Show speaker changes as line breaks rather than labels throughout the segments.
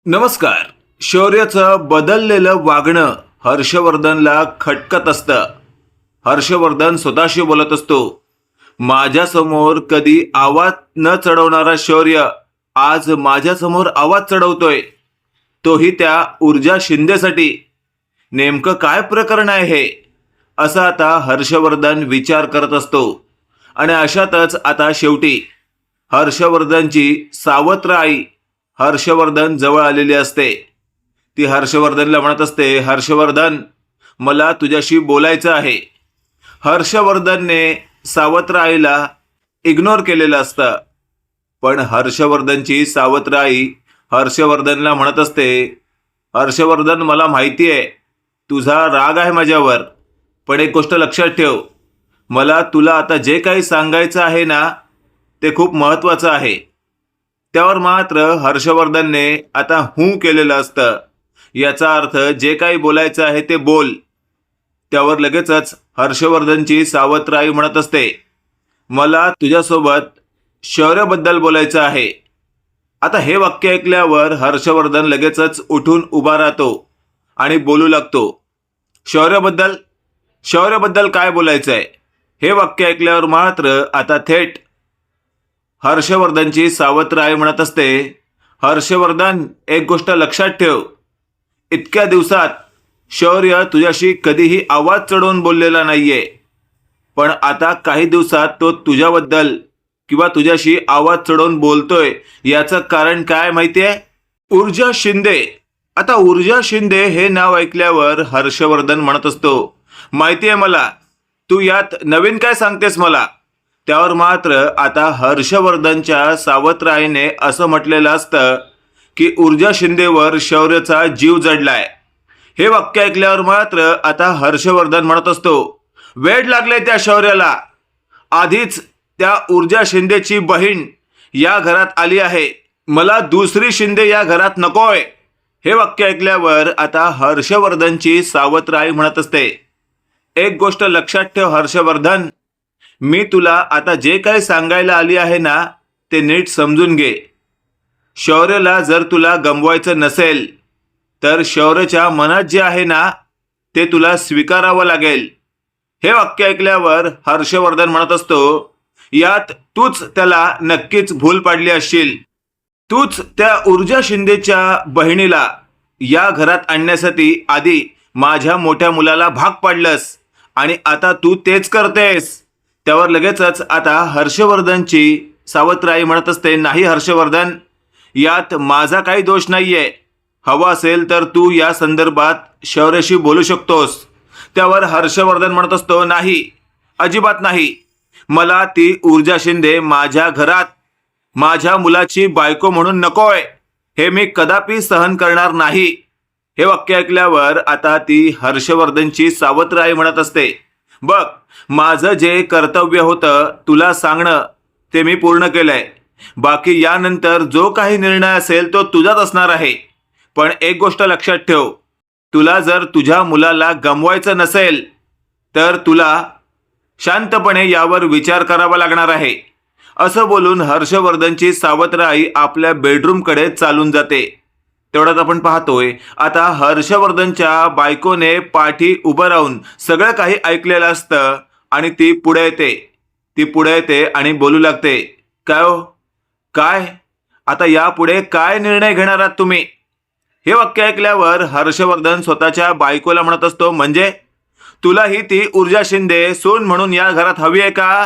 नमस्कार. शौर्याचं बदललेलं वागणं हर्षवर्धनला खटकत असतं. हर्षवर्धन स्वतःशी बोलत असतो. माझ्यासमोर कधी आवाज न चढवणारा शौर्य आज माझ्यासमोर आवाज चढवतोय, तोही त्या ऊर्जा शिंदेसाठी. नेमकं काय प्रकरण आहे हे, असं आता हर्षवर्धन विचार करत असतो. आणि अशातच आता शेवटी हर्षवर्धनची सावत्र आई हर्षवर्धन जवळ आलेली असते. ती हर्षवर्धनला म्हणत असते, हर्षवर्धन, मला तुझ्याशी बोलायचं आहे. हर्षवर्धनने सावत्र आईला इग्नोर केलेलं असतं. पण हर्षवर्धनची सावत्र आई हर्षवर्धनला म्हणत असते, हर्षवर्धन, मला माहिती आहे तुझा राग आहे माझ्यावर, पण एक गोष्ट लक्षात ठेव, मला तुला आता जे काही सांगायचं आहे ना, ते खूप महत्त्वाचं आहे. त्यावर मात्र हर्षवर्धनने आता हूं केलेलं असतं. याचा अर्थ जे काही बोलायचं आहे ते बोल. त्यावर लगेचच हर्षवर्धनची सावत्र आई म्हणत असते, मला तुझ्यासोबत शौर्याबद्दल बोलायचं आहे. आता हे वाक्य ऐकल्यावर हर्षवर्धन लगेचच उठून उभा राहतो आणि बोलू लागतो. शौर्याबद्दल? शौर्याबद्दल काय बोलायचं आहे? हे वाक्य ऐकल्यावर मात्र आता थेट हर्षवर्धनची सावत्र आई म्हणत असते, हर्षवर्धन, एक गोष्ट लक्षात ठेव, इतक्या दिवसात शौर्य तुझ्याशी कधीही आवाज चढवून बोललेला नाहीये, पण आता काही दिवसात तो तुझ्याबद्दल किंवा तुझ्याशी आवाज चढवून बोलतोय. याचं कारण काय माहितीये? ऊर्जा शिंदे. आता ऊर्जा शिंदे हे नाव ऐकल्यावर हर्षवर्धन म्हणत असतो, माहितीये मला, तू यात नवीन काय सांगतेस मला? त्यावर मात्र आता हर्षवर्धनच्या सावत्र आईने असं म्हटलेलं असतं की ऊर्जा शिंदेवर शौर्याचा जीव जडलाय. हे वाक्य ऐकल्यावर मात्र आता हर्षवर्धन म्हणत असतो, वेड लागले त्या शौर्याला. आधीच त्या ऊर्जा शिंदेची बहीण या घरात आली आहे, मला दुसरी शिंदे या घरात नकोय. हे वाक्य ऐकल्यावर आता हर्षवर्धनची सावत्र आई म्हणत असते, एक गोष्ट लक्षात ठेव हर्षवर्धन, मी तुला आता जे काही सांगायला आली आहे ना, ते नीट समजून घे. शौर्यला जर तुला गमवायचं नसेल तर शौर्याच्या मनात जे आहे ना, ते तुला स्वीकारावं लागेल. हे वाक्य ऐकल्यावर हर्षवर्धन म्हणत असतो, यात तूच त्याला नक्कीच भूल पाडली असशील. तूच त्या ऊर्जा शिंदेच्या बहिणीला या घरात आणण्यासाठी आधी माझ्या मोठ्या मुलाला भाग पाडलंस आणि आता तू तेच करतेस. त्यावर लगेचच आता हर्षवर्धनची सावत्र आई म्हणत असते, नाही हर्षवर्धन, यात माझा काही दोष नाहीये. हवा असेल तर तू या संदर्भात शौर्याशी बोलू शकतोस. त्यावर हर्षवर्धन म्हणत असतो, नाही, अजिबात नाही, मला ती ऊर्जा शिंदे माझ्या घरात माझ्या मुलाची बायको म्हणून नकोय. हे मी कदापि सहन करणार नाही. हे वाक्य ऐकल्यावर आता ती हर्षवर्धनची सावत्र आई म्हणत असते, बघ, माझं जे कर्तव्य होतं तुला सांगणं ते मी पूर्ण केलंय. बाकी यानंतर जो काही निर्णय असेल तो तुझाच असणार आहे. पण एक गोष्ट लक्षात ठेव, तुला जर तुझ्या मुलाला गमवायचं नसेल तर तुला शांतपणे यावर विचार करावा लागणार आहे. असं बोलून हर्षवर्धनची सावत्र आई आपल्या बेडरूमकडे चालून जाते. तेवढ्यात आपण पाहतोय आता हर्षवर्धनच्या बायकोने पाठी उभं राहून सगळं काही ऐकलेलं असतं आणि ती पुढे येते आणि बोलू लागते, काय हो, काय आता यापुढे काय निर्णय घेणार आहात तुम्ही? हे वाक्य ऐकल्यावर हर्षवर्धन स्वतःच्या बायकोला म्हणत असतो, म्हणजे तुलाही ती ऊर्जा शिंदे सून म्हणून या घरात हवी आहे का?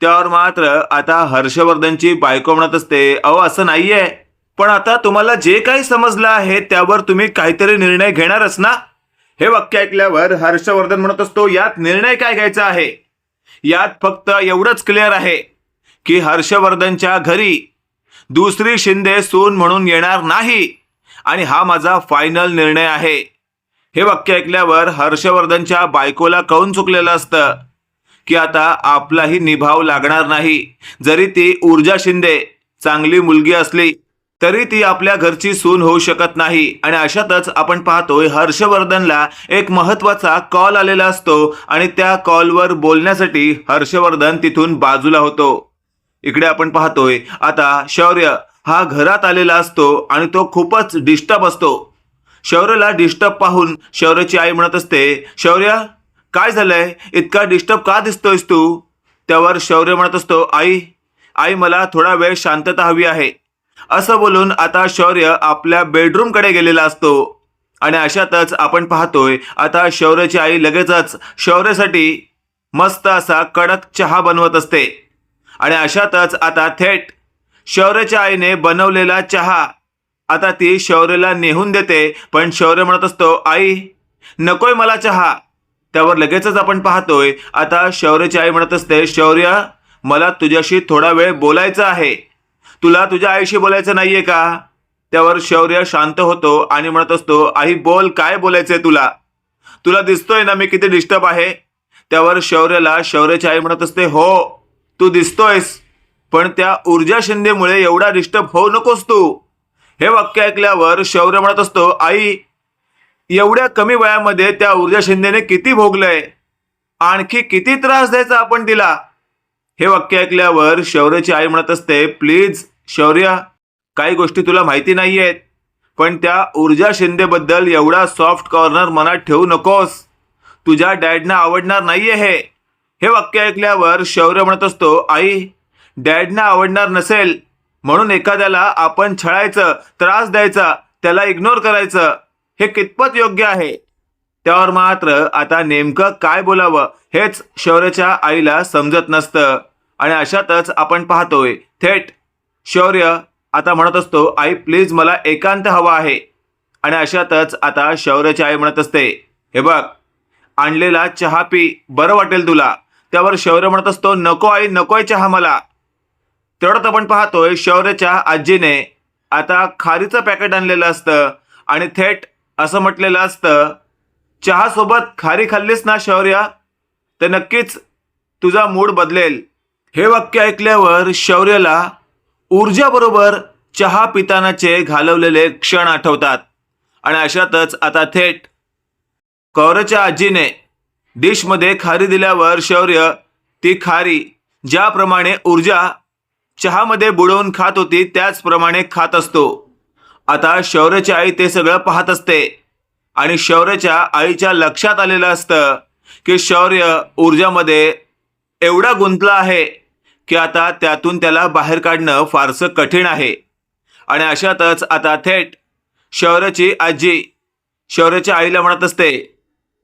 त्यावर मात्र आता हर्षवर्धनची बायको म्हणत असते, अहो असं नाहीये, पण आता तुम्हाला जे काही समजलं आहे त्यावर तुम्ही काहीतरी निर्णय घेणारच ना? हे वाक्य ऐकल्यावर हर्षवर्धन म्हणत असतो, यात निर्णय काय घ्यायचा आहे? यात फक्त एवढंच क्लिअर आहे की हर्षवर्धनच्या घरी दुसरी शिंदे सून म्हणून येणार नाही आणि हा माझा फायनल निर्णय आहे. हे वाक्य ऐकल्यावर हर्षवर्धनच्या बायकोला कळून चुकलेलं असतं की आता आपलाही निभाव लागणार नाही. जरी ती ऊर्जा शिंदे चांगली मुलगी असली तरी ती आपल्या घरची सून होऊ शकत नाही. आणि अशातच आपण पाहतोय हर्षवर्धनला एक महत्त्वाचा कॉल आलेला असतो आणि त्या कॉलवर बोलण्यासाठी हर्षवर्धन तिथून बाजूला होतो. इकडे आपण पाहतोय आता शौर्य हा घरात आलेला असतो आणि तो खूपच डिस्टर्ब असतो. शौर्यला डिस्टर्ब पाहून शौर्याची आई म्हणत असते, शौर्य काय झालंय, इतका डिस्टर्ब का दिसतोयस तू? त्यावर शौर्य म्हणत असतो, आई आई मला थोडा वेळ शांतता हवी आहे. असं बोलून आता शौर्य आपल्या बेडरूमकडे गेलेला असतो. आणि अशातच आपण पाहतोय आता शौर्याची आई लगेचच शौर्यासाठी मस्त असा कडक चहा बनवत असते. आणि अशातच आता थेट शौर्याच्या आईने बनवलेला चहा आता ती शौर्याला नेहून देते. पण शौर्य म्हणत असतो, आई नकोय मला चहा. त्यावर लगेचच आपण पाहतोय आता शौर्याची आई म्हणत असते, शौर्य मला तुझ्याशी थोडा वेळ बोलायचं आहे. तुला तुझ्या आईशी बोलायचं नाहीये का? त्यावर शौर्य शांत होतो आणि म्हणत असतो, आई बोल, काय बोलायचंय तुला? तुला दिसतोय ना मी किती डिस्टर्ब आहे. त्यावर शौर्याला शौर्याची आई म्हणत असते, हो तू दिसतोयस, पण त्या ऊर्जा शिंदेमुळे एवढा डिस्टर्ब होऊ नकोस तू. हे वाक्य ऐकल्यावर शौर्य म्हणत असतो, आई एवढ्या कमी वयामध्ये त्या ऊर्जा शिंदेने किती भोगलंय, आणखी किती त्रास द्यायचा आपण तिला. हे वाक्य ऐकल्यावर शौर्याची आई म्हणत असते, प्लीज शौर्य, काही गोष्टी तुला माहिती नाहीयेत, पण त्या ऊर्जा शिंदेबद्दल एवढा सॉफ्ट कॉर्नर मनात ठेवू नकोस. तुझ्या डॅडना आवडणार नाहीये हे. हे वाक्य ऐकल्यावर शौर्य म्हणत असतो, आई डॅडना आवडणार नसेल म्हणून एखाद्याला आपण छळायचं, त्रास द्यायचा, त्याला इग्नोर करायचं, हे कितपत योग्य आहे? त्यावर मात्र आता नेमकं काय बोलावं हेच शौर्याच्या आईला समजत नसतं. आणि अशातच आपण पाहतोय थेट शौर्य आता म्हणत असतो, आई प्लीज मला एकांत हवा आहे. आणि अशातच आता शौर्याची आई म्हणत असते, हे बघ आणलेला चहा पी, बरं वाटेल तुला. त्यावर शौर्य म्हणत असतो, नको आई, नकोय चहा मला. तेवढ्यात आपण पाहतोय शौर्याच्या आजीने आता खारीचं पॅकेट आणलेलं असतं आणि थेट असं म्हटलेलं असतं, चहासोबत खारी खाल्लीस ना शौर्य, तर नक्कीच तुझा मूड बदलेल. हे वाक्य ऐकल्यावर शौर्याला ऊर्जाबरोबर चहा पितानाचे घालवलेले क्षण आठवतात. आणि अशातच आता थेट कौरच्या आजीने डिशमध्ये खारी दिल्यावर शौर्य ती खारी ज्याप्रमाणे ऊर्जा चहामध्ये बुडवून खात होती त्याचप्रमाणे खात असतो. आता शौर्याची आई ते सगळं पाहत असते आणि शौर्याच्या आईच्या लक्षात आलेलं असतं की शौर्य ऊर्जामध्ये एवढा गुंतला आहे की आता त्यातून त्याला बाहेर काढणं फारसं कठीण आहे. आणि अशातच आता थेट शौर्याची आजी शौर्याच्या आईला म्हणत असते,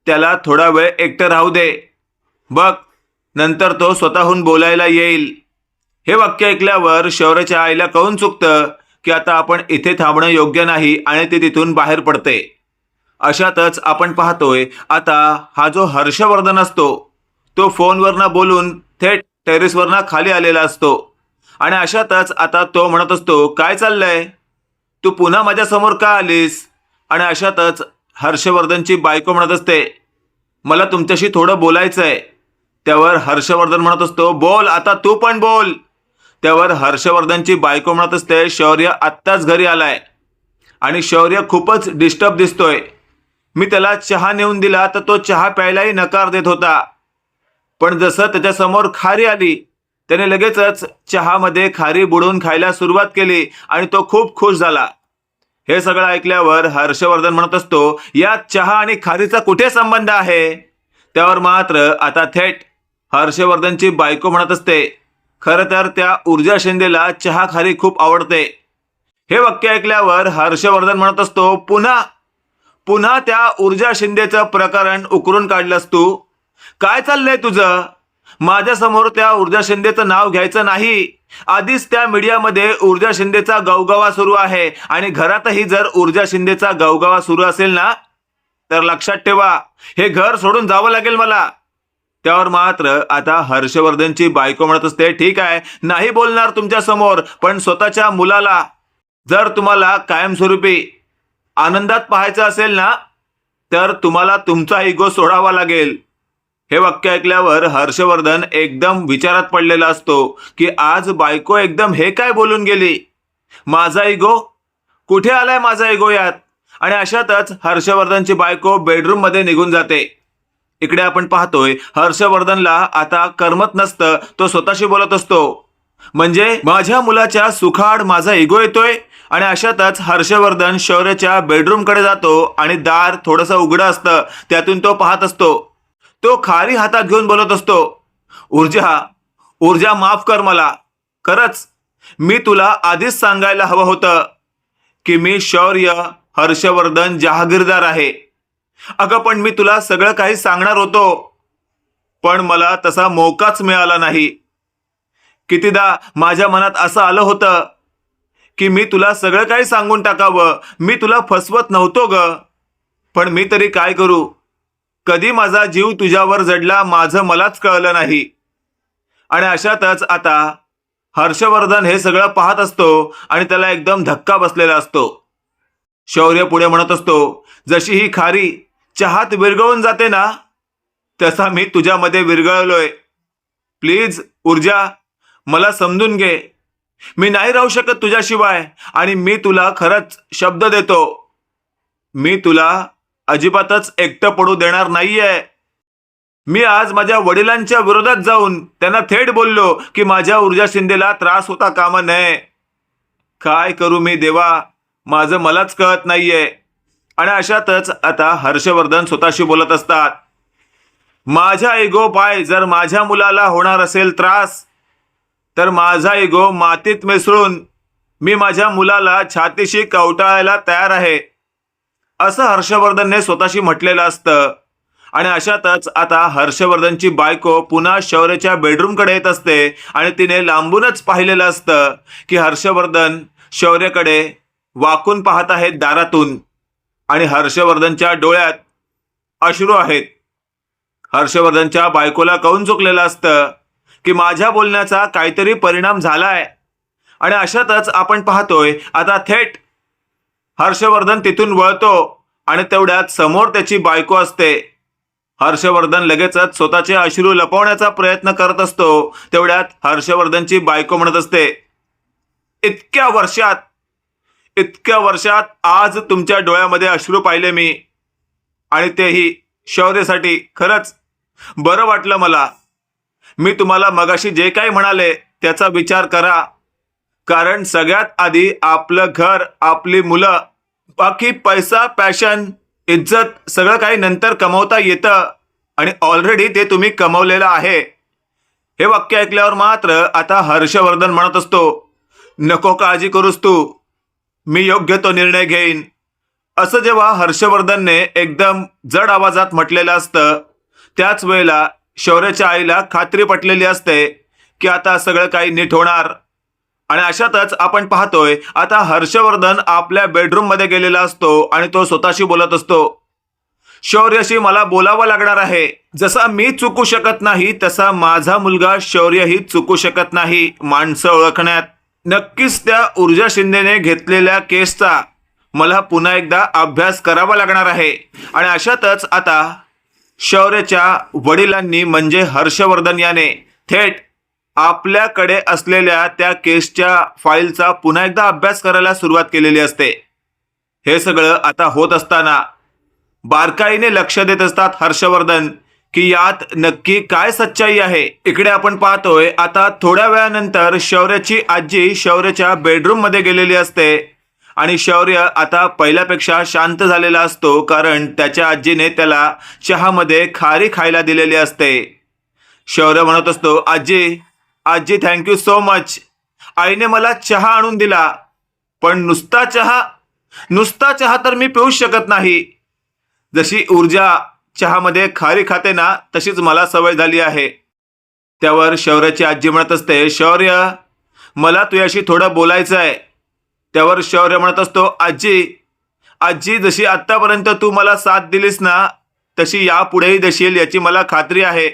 त्याला थोडा वेळ एकटं राहू दे, बघ नंतर तो स्वतःहून बोलायला येईल. हे वाक्य ऐकल्यावर शौर्याच्या आईला कळून चुकतं की आता आपण इथे थांबणं योग्य नाही आणि ती तिथून बाहेर पडते. अशातच आपण पाहतोय आता हा जो हर्षवर्धन असतो तो फोनवरनं बोलून थेट टेरेसवरनं खाली आलेला असतो. आणि अशातच आता तो म्हणत असतो, काय चाललंय, तू पुन्हा माझ्यासमोर का आलीस? आणि अशातच हर्षवर्धनची बायको म्हणत असते, मला तुमच्याशी थोडं बोलायचं आहे. त्यावर हर्षवर्धन म्हणत असतो, बोल आता तू पण बोल. त्यावर हर्षवर्धनची बायको म्हणत असते, शौर्य आत्ताच घरी आलाय आणि शौर्य खूपच डिस्टर्ब दिसतोय. मी त्याला चहा नेऊन दिला तर तो चहा प्यायलाही नकार देत होता, पण जसं त्याच्यासमोर खारी आली त्याने लगेचच चहामध्ये खारी बुडवून खायला सुरुवात केली आणि तो खूप खुश झाला. हे सगळं ऐकल्यावर हर्षवर्धन म्हणत असतो, यात चहा आणि खारीचा कुठे संबंध आहे? त्यावर मात्र आता थेट हर्षवर्धनची बायको म्हणत असते, खरं तर त्या ऊर्जा शिंदेला चहा खारी खूप आवडते. हे वाक्य ऐकल्यावर हर्षवर्धन म्हणत असतो, पुन्हा त्या ऊर्जा शिंदेचं प्रकरण उकरून काढलंस तू? काय चाललंय तुझं? माझ्यासमोर त्या ऊर्जा शिंदेचं नाव घ्यायचं नाही. आधीच त्या मीडियामध्ये ऊर्जा शिंदेचा गवगवा सुरू आहे आणि घरातही जर ऊर्जा शिंदेचा गवगवा सुरू असेल ना तर लक्षात ठेवा, हे घर सोडून जावं लागेल मला. त्यावर मात्र आता हर्षवर्धनची बायको म्हणत असते, ठीक आहे, नाही बोलणार तुमच्या समोर, पण स्वतःच्या मुलाला जर तुम्हाला कायमस्वरूपी आनंदात पाहायचं असेल ना तर तुम्हाला तुमचा इगो सोडावा लागेल. हे वाक्य ऐकल्यावर हर्षवर्धन एकदम विचारात पडलेला असतो की आज बायको एकदम हे काय बोलून गेली, माझा इगो कुठे आलाय, माझा इगो यात. आणि अशातच हर्षवर्धनची बायको बेडरूम मध्ये निघून जाते. इकडे आपण पाहतोय हर्षवर्धनला आता करमत नसतं, तो स्वतःशी बोलत असतो, म्हणजे माझ्या मुलाच्या सुखाड माझा इगो येतोय. आणि अशातच हर्षवर्धन शौर्याच्या बेडरूमकडे जातो आणि दार थोडंसं उघडं असतं, त्यातून तो पाहत असतो. तो खारी हातात घेऊन बोलत असतो, ऊर्जा ऊर्जा माफ कर मला. खरंच मी तुला आधीच सांगायला हवं होतं की मी शौर्य हर्षवर्धन जहागीरदार आहे. अगं पण मी तुला सगळं काही सांगणार होतो, पण मला तसा मौकाच मिळाला नाही. कितीदा माझ्या मनात असं आलं होतं की मी तुला सगळं काही सांगून टाकावं, मी तुला फसवत नव्हतो ग. पण मी तरी काय करू. कधी माझा जीव तुझ्यावर जडला माझं मलाच कळलं नाही. आणि अशातच आता हर्षवर्धन हे सगळं पाहत असतो आणि त्याला एकदम धक्का बसलेला असतो. शौर्य पुढे म्हणत असतो, जशी ही खारी चहात विरघळून जाते ना, तसा मी तुझ्यामध्ये विरघळलोय. प्लीज ऊर्जा, मला समजून घे. मी नाही राहू शकत तुझ्याशिवाय. आणि मी तुला खरंच शब्द देतो, मी तुला अजिबातच एकटं पडू देणार नाहीये. मी आज माझ्या वडिलांच्या विरोधात जाऊन त्यांना थेट बोललो की माझ्या ऊर्जा शिंदेला त्रास होता कामा नये. काय करू मी देवा, माझं मलाच कळत नाहीये. आणि अशातच आता हर्षवर्धन स्वतःशी बोलत असतात, माझा इगो पाय जर माझ्या मुलाला होणार असेल त्रास, तर माझा इगो मातीत मिसळून मी माझ्या मुलाला छातीशी कवटाळायला तयार आहे, असं हर्षवर्धनने स्वतःशी म्हटलेलं असतं. आणि अशातच आता हर्षवर्धनची बायको पुन्हा शौर्याच्या बेडरूमकडे येत असते आणि तिने लांबूनच पाहिलेलं असतं की हर्षवर्धन शौर्याकडे वाकून पाहत आहेत दारातून. आणि हर्षवर्धनच्या डोळ्यात अश्रू आहेत. हर्षवर्धनच्या बायकोला कळून चुकलेलं असतं की माझ्या बोलण्याचा काहीतरी परिणाम झालाय. आणि अशातच आपण पाहतोय आता थेट हर्षवर्धन तिथून वळतो आणि तेवढ्यात समोर त्याची बायको असते. हर्षवर्धन लगेचच स्वतःचे अश्रू लपवण्याचा प्रयत्न करत असतो. तेवढ्यात हर्षवर्धनची बायको म्हणत असते, इतक्या वर्षात आज तुमच्या डोळ्यामध्ये अश्रू पाहिले मी, आणि तेही शौर्यासाठी. खरंच बरं वाटलं मला. मी तुम्हाला मगाशी जे काही म्हणाले त्याचा विचार करा, कारण सगळ्यात आधी आपलं घर, आपली मुलं, बाकी पैसा, पॅशन, इज्जत सगळं काही नंतर कमवता येतं. आणि ऑलरेडी ते तुम्ही कमवलेलं आहे. हे वाक्य ऐकल्यावर मात्र आता हर्षवर्धन म्हणत असतो, नको काळजी करूस तू, मी योग्य तो निर्णय घेईन. असं जेव्हा हर्षवर्धनने एकदम जड आवाजात म्हटलेलं असतं, त्याच वेळेला शौर्याच्या आईला खात्री पटलेली असते की आता सगळं काही नीट होणार. आणि अशातच आपण पाहतोय आता हर्षवर्धन आपल्या बेडरूममध्ये गेलेला असतो आणि तो स्वतःशी बोलत असतो, शौर्याशी मला बोलावं लागणार आहे. जसा मी चुकू शकत नाही तसा माझा मुलगा शौर्यही चुकू शकत नाही माणसं ओळखण्यात. नक्कीच त्या ऊर्जा शिंदेने घेतलेल्या केसचा मला पुन्हा एकदा अभ्यास करावा लागणार आहे. आणि अशातच आता शौर्याच्या वडिलांनी म्हणजे हर्षवर्धन याने थेट आपल्याकडे असलेल्या त्या केसच्या फाईलचा पुन्हा एकदा अभ्यास करायला सुरुवात केलेली असते. हे सगळं आता होत असताना बारकाईने लक्ष देत असतात हर्षवर्धन की यात नक्की काय सच्चाई आहे. इकडे आपण पाहतोय आता थोड्या वेळानंतर शौर्याची आजी शौर्याच्या बेडरूम मध्ये गेलेली असते आणि शौर्य आता पहिल्यापेक्षा शांत झालेला असतो, कारण त्याच्या आजीने त्याला चहामध्ये खारी खायला दिलेली असते. शौर्य म्हणत असतो, आजी आजी थँक्यू सो मच. आईने मला चहा आणून दिला, पण नुसता चहा तर मी पिऊच शकत नाही. जशी ऊर्जा चहामध्ये खारी खाते ना, तशीच मला सवय झाली आहे. त्यावर शौर्याची आजी म्हणत असते, शौर्य मला तुझ्याशी थोडं बोलायचं आहे. त्यावर शौर्य म्हणत असतो, आजी जशी आत्तापर्यंत तू मला साथ दिलीस ना, तशी यापुढेही देशील याची मला खात्री आहे.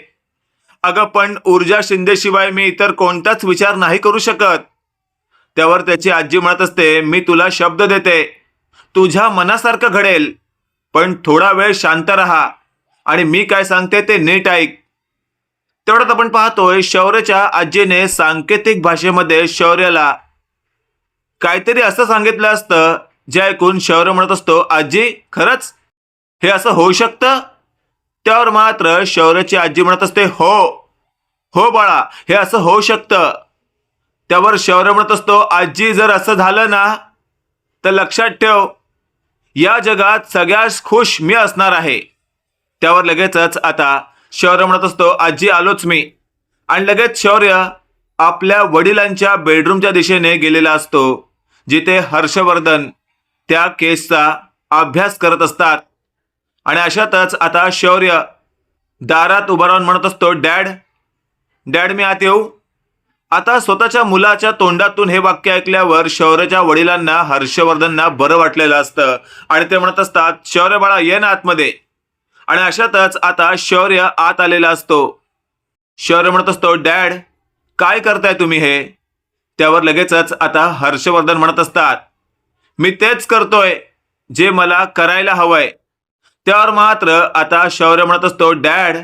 अगं पण ऊर्जा शिंदेशिवाय मी इतर कोणताच विचार नाही करू शकत. त्यावर त्याची आजी म्हणत असते, मी तुला शब्द देते, तुझ्या मनासारखं घडेल, पण थोडा वेळ शांत राहा आणि मी काय सांगते ते नीट ऐक. तेवढ्यात आपण पाहतोय शौर्याच्या आजीने सांकेतिक भाषेमध्ये शौर्याला काहीतरी असं सांगितलं असतं जे ऐकून शौर्य म्हणत असतो, आजी खरंच हे असं होऊ शकतं. त्यावर मात्र शौर्याची आजी म्हणत असते, हो बाळा, हे असं होऊ शकतं. त्यावर शौर्य म्हणत असतो, आजी जर असं झालं ना तर लक्षात ठेव, या जगात सगळ्यात खुश मी असणार आहे. त्यावर लगेचच आता शौर्य म्हणत असतो, आजी आलोच मी. आणि लगेच शौर्य आपल्या वडिलांच्या बेडरूमच्या दिशेने गेलेला असतो, जिथे हर्षवर्धन त्या केसचा अभ्यास करत असतात. आणि अशातच आता शौर्य दारात उभा राहून म्हणत असतो, डॅड डॅड मी आत येऊ. आता स्वतःच्या मुलाच्या तोंडातून हे वाक्य ऐकल्यावर शौर्याच्या वडिलांना हर्षवर्धनना बरं वाटलेलं असतं आणि ते म्हणत असतात, शौर्य बाळा ये ना आतमध्ये. आणि अशातच आता शौर्य आत आलेला असतो. शौर्य म्हणत असतो, डॅड काय करताय तुम्ही हे. त्यावर लगेचच आता हर्षवर्धन म्हणत असतात, मी तेच करतोय जे मला करायला हवंय. त्यावर मात्र आता शौर्य म्हणत असतो, डॅड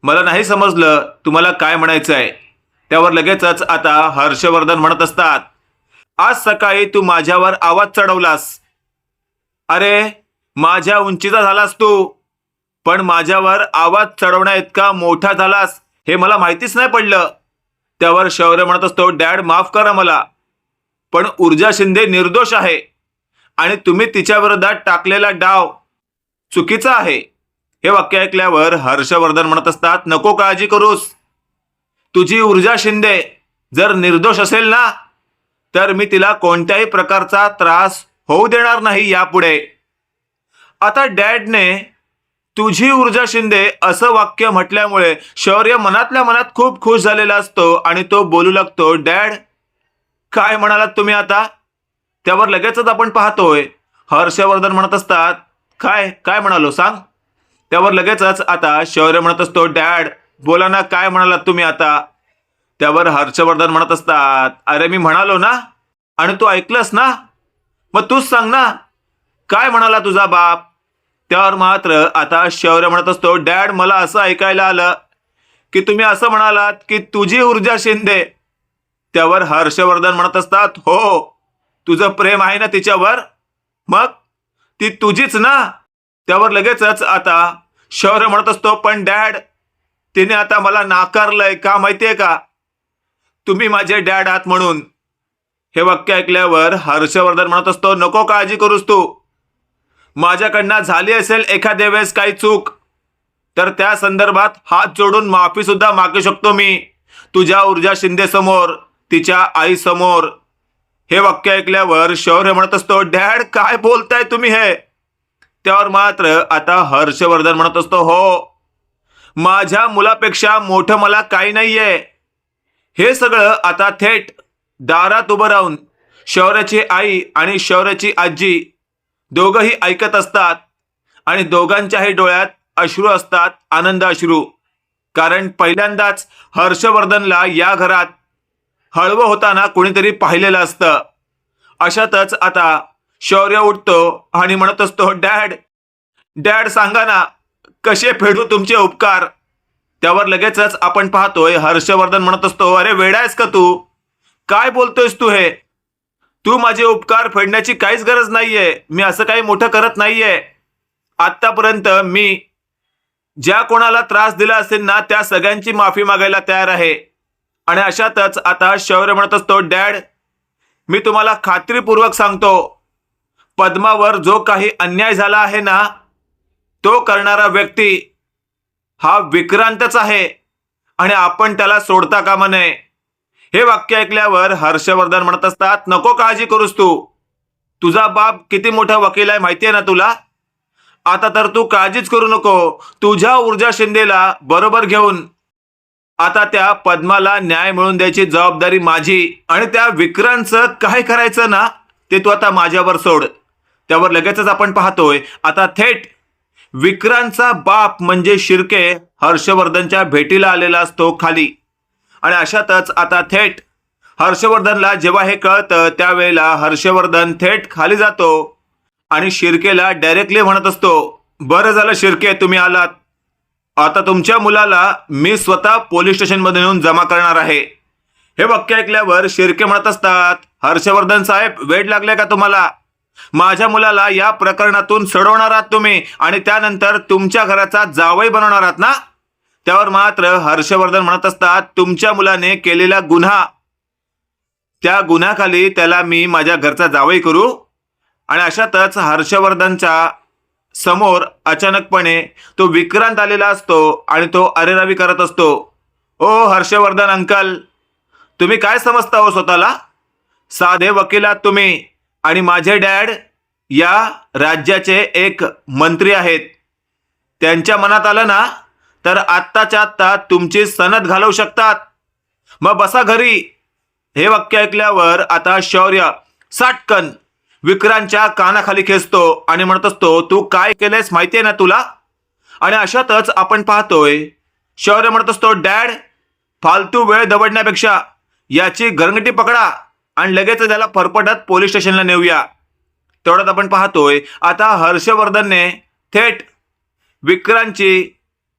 मला नाही समजलं तुम्हाला काय म्हणायचंय. त्यावर लगेचच आता हर्षवर्धन म्हणत असतात, आज सकाळी तू माझ्यावर आवाज चढवलास. अरे माझ्या उंचीचा झालास तू, पण माझ्यावर आवाज चढवण्या इतका मोठा झालास हे मला माहितीच नाही पडलं. त्यावर शौर्य म्हणत असतो, डॅड माफ करा मला, पण ऊर्जा शिंदे निर्दोष आहे आणि तुम्ही तिच्या विरोधात टाकलेला डाव चुकीचा आहे. हे वाक्य ऐकल्यावर हर्षवर्धन म्हणत असतात, नको काळजी करूस. तुझी ऊर्जा शिंदे जर निर्दोष असेल ना तर मी तिला कोणत्याही प्रकारचा त्रास होऊ देणार नाही यापुढे. आता डॅडने तुझी ऊर्जा शिंदे असं वाक्य म्हटल्यामुळे शौर्य मनातल्या मनात खूप खुश झालेला असतो आणि तो बोलू लागतो, डॅड काय म्हणालात तुम्ही आता. त्यावर लगेचच आपण पाहतोय हर्षवर्धन म्हणत असतात, काय काय म्हणालो सांग. त्यावर लगेचच आता शौर्य म्हणत असतो, डॅड बोला ना काय म्हणालात तुम्ही आता. त्यावर हर्षवर्धन म्हणत असतात, अरे मी म्हणालो ना आणि तू ऐकलंस ना, मग तूच सांग ना काय म्हणाला तुझा बाप. त्यावर मात्र आता शौर्य म्हणत असतो, डॅड मला असं ऐकायला आलं की तुम्ही असं म्हणालात की तुझी ऊर्जा शिंदे. त्यावर हर्षवर्धन म्हणत असतात, हो तुझं प्रेम आहे ना तिच्यावर, मग ती तुझीच ना. त्यावर लगेचच आता शौर्य म्हणत असतो, पण डॅड तिने आता मला नाकारलंय का माहितीये का, तुम्ही माझे डॅड आहात म्हणून. हे वाक्य ऐकल्यावर हर्षवर्धन म्हणत असतो, नको काळजी करूस तू. माझ्याकडनं झाली असेल एखाद्या वेळेस काही चूक तर त्या संदर्भात हात जोडून माफी सुद्धा मागू शकतो मी तुझ्या ऊर्जा शिंदे समोर, तिच्या आई समोर. हे वाक्य ऐकल्यावर शौर्य म्हणत असतो, डॅड काय बोलताय तुम्ही हे. त्यावर मात्र आता हर्षवर्धन म्हणत असतो, हो माझ्या मुलापेक्षा मोठं मला काही नाहीये. हे सगळं आता थेट दारात उभं राहून शौर्याची आई आणि शौर्याची आजी दोघंही ऐकत असतात आणि दोघांच्याही डोळ्यात अश्रू असतात, आनंद अश्रू. कारण पहिल्यांदाच हर्षवर्धनला या घरात हळवं होताना कोणीतरी पाहिलेलं असतं. अशातच आता शौर्य उठतो आणि म्हणत असतो, डॅड डॅड सांगा ना कसे फेडू तुमचे उपकार. त्यावर लगेचच आपण पाहतोय हर्षवर्धन म्हणत असतो, अरे वेडा आहेस का तू, काय बोलतोयस तू हे. तू माझे उपकार फेडण्याची काहीच गरज नाहीये, मी असं काही मोठं करत नाहीये. आतापर्यंत मी ज्या कोणाला त्रास दिला असेल ना त्या सगळ्यांची माफी मागायला तयार आहे. आणि अशातच आता शौर्य म्हणत असतो, डॅड मी तुम्हाला खात्रीपूर्वक सांगतो, पद्मावर जो काही अन्याय झाला आहे ना तो करणारा व्यक्ती हा विक्रांतच आहे आणि आपण त्याला सोडता कामा नये. हे वाक्य ऐकल्यावर हर्षवर्धन म्हणत असतात, नको काळजी करूस तू, तुझा बाप किती मोठा वकील आहे माहितीये ना तुला. आता तर तू काळजीच करू नको, तुझ्या ऊर्जा शिंदेला बरोबर घेऊन आता त्या पद्माला न्याय मिळवून द्यायची जबाबदारी माझी आणि त्या विक्रांतचं काय करायचं ना ते तू आता माझ्यावर सोड. त्यावर लगेचच आपण पाहतोय आता थेट विक्रांतचा बाप म्हणजे शिर्के हर्षवर्धनच्या भेटीला आलेला असतो खाली. आणि अशातच आता थेट हर्षवर्धनला जेव्हा हे कळतं त्यावेळेला हर्षवर्धन थेट खाली जातो आणि शिर्केला डायरेक्टली म्हणत असतो, बरं झालं शिर्के तुम्ही आलात, आता तुमच्या मुलाला मी स्वतः पोलीस स्टेशनमध्ये नेऊन जमा करणार आहे. हे वाक्य ऐकल्यावर शिर्के म्हणत असतात, हर्षवर्धन साहेब वेड लागले का तुम्हाला, माझ्या मुलाला या प्रकरणातून सोडवणार आहात तुम्ही आणि त्यानंतर तुमच्या घराचा जावई बनवणार आहात ना. त्यावर मात्र हर्षवर्धन म्हणत असतात, तुमच्या मुलाने केलेला गुन्हा त्या गुन्ह्याखाली त्याला मी माझ्या घरचा जावई करू. आणि अशातच हर्षवर्धनच्या समोर अचानकपणे तो विक्रांत आलेला असतो आणि तो अरेरावी करत असतो. ओ हर्षवर्धन अंकल, तुम्ही काय समजता हो स्वतःला? साधे वकील आहात तुम्ही आणि माझे डॅड या राज्याचे एक मंत्री आहेत. त्यांच्या मनात आलं ना तर आत्ताच्या आत्ता तुमची सनद घालवू शकतात. मग बसा घरी. हे वाक्य ऐकल्यावर आता शौर्य साटकन विक्रांतच्या कानाखाली खेचतो आणि म्हणत असतो, तू काय केलंयस माहितीये ना तुला? आणि अशातच आपण पाहतोय शौर्य म्हणत असतो, डॅड, फालतू वेळ दवडण्यापेक्षा याची गरंगटी पकडा आणि लगेच त्याला फरफटत पोलीस स्टेशनला नेऊया. तेवढ्यात आपण पाहतोय आता हर्षवर्धनने थेट विक्रांतची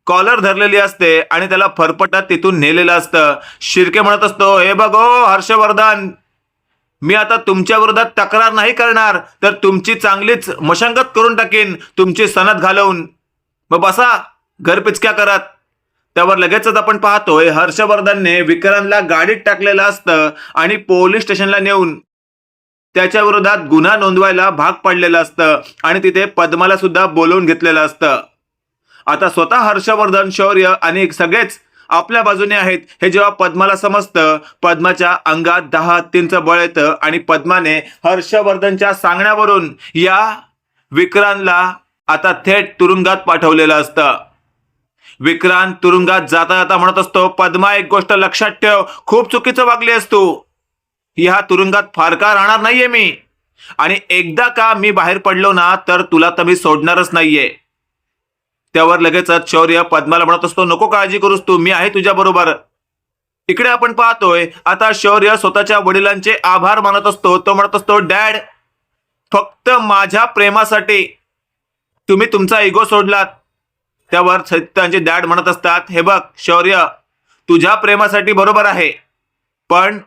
कॉलर धरलेली असते आणि त्याला फरफटत तिथून नेलेलं असतं. शिर्के म्हणत असतो, हे बघो हर्षवर्धन, मी आता तुमच्या विरोधात तक्रार नाही करणार तर तुमची चांगलीच मशांगत करून टाकीन तुमची सनद घालवून. मग बसा घरपिचक्या करत. त्यावर लगेचच आपण पाहतोय हर्षवर्धनने विक्रांतला गाडीत टाकलेलं असतं आणि पोलीस स्टेशनला नेऊन त्याच्या विरोधात गुन्हा नोंदवायला भाग पाडलेलं असतं आणि तिथे पद्माला सुद्धा बोलवून घेतलेलं असतं. आता स्वतः हर्षवर्धन, शौर्य आणि सगळेच आपल्या बाजूने आहेत हे जेव्हा पद्माला समजतं, पद्माच्या अंगात 10 हत्तींचं बळ येतं आणि पद्माने हर्षवर्धनच्या सांगण्यावरून या विक्रांतला आता थेट तुरुंगात पाठवलेलं असतं. विक्रांत तुरुंगात जाता जाता म्हणत असतो, पद्मा, एक गोष्ट लक्षात ठेव, खूप चुकीचं वागलीस तू. ह्या तुरुंगात फार का राहणार नाहीये मी, आणि एकदा का मी बाहेर पडलो ना तर तुला तर मी सोडणारच नाहीये. त्यावर लगेचच शौर्य पद्माला म्हणत असतो, नको काळजी करूस तू, मी आहे तुझ्या बरोबर. इकडे आपण पाहतोय आता शौर्य स्वतःच्या वडिलांचे आभार मानत असतो. तो म्हणत असतो, डॅड, फक्त माझ्या प्रेमासाठी तुम्ही तुमचा इगो सोडलात. त्यावर सत्यांचे डॅड म्हणत असतात, हे बघ शौर्य, तुझ्या प्रेमासाठी बरोबर आहे पण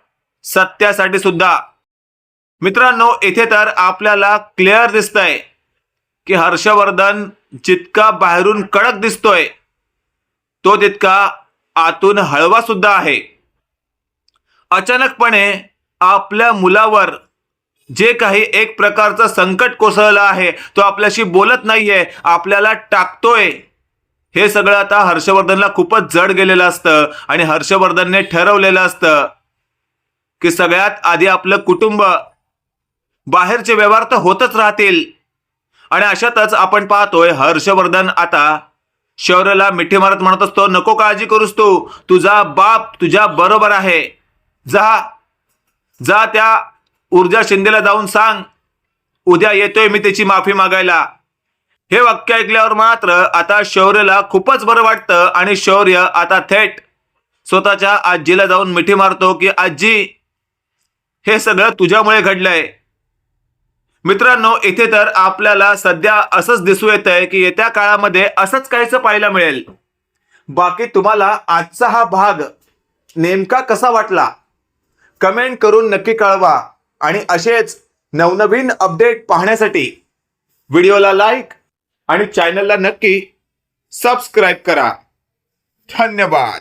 सत्यासाठी सुद्धा. मित्रांनो, इथे तर आपल्याला क्लिअर दिसतंय की हर्षवर्धन जितका बाहेरून कडक दिसतोय तो तितका आतून हळवा सुद्धा आहे. अचानकपणे आपल्या मुलावर जे काही एक प्रकारचं संकट कोसळलं आहे, तो आपल्याशी बोलत नाहीये, आपल्याला टाकतोय, हे सगळं आता हर्षवर्धनला खूपच जड गेलेलं असतं. आणि हर्षवर्धनने ठरवलेलं असतं की सगळ्यात आधी आपलं कुटुंब, बाहेरचे व्यवहार तर होतच राहतील. आणि अशातच आपण पाहतोय हर्षवर्धन आता शौर्यला मिठी मारत म्हणत असतो, नको काळजी करूस तू, तुझा बाप तुझ्या बरोबर आहे. जा जा त्या ऊर्जा शिंदेला जाऊन सांग, उद्या येतोय मी त्याची माफी मागायला. हे वाक्य ऐकल्यावर मात्र आता शौर्यला खूपच बरं वाटतं आणि शौर्य आता थेट स्वतःच्या आजीला जाऊन मिठी मारतो की आजी, हे सगळं तुझ्यामुळे घडलंय. मित्रांनो, इथे तर आपल्याला सध्या असंच दिसू येतंय की येत्या काळामध्ये असंच काहीसं पाहायला मिळेल. बाकी तुम्हाला आजचा हा भाग नेमका कसा वाटला कमेंट करून नक्की कळवा. आणि असेच नवनवीन अपडेट पाहण्यासाठी व्हिडिओला लाईक आणि चॅनलला नक्की सबस्क्राईब करा. धन्यवाद.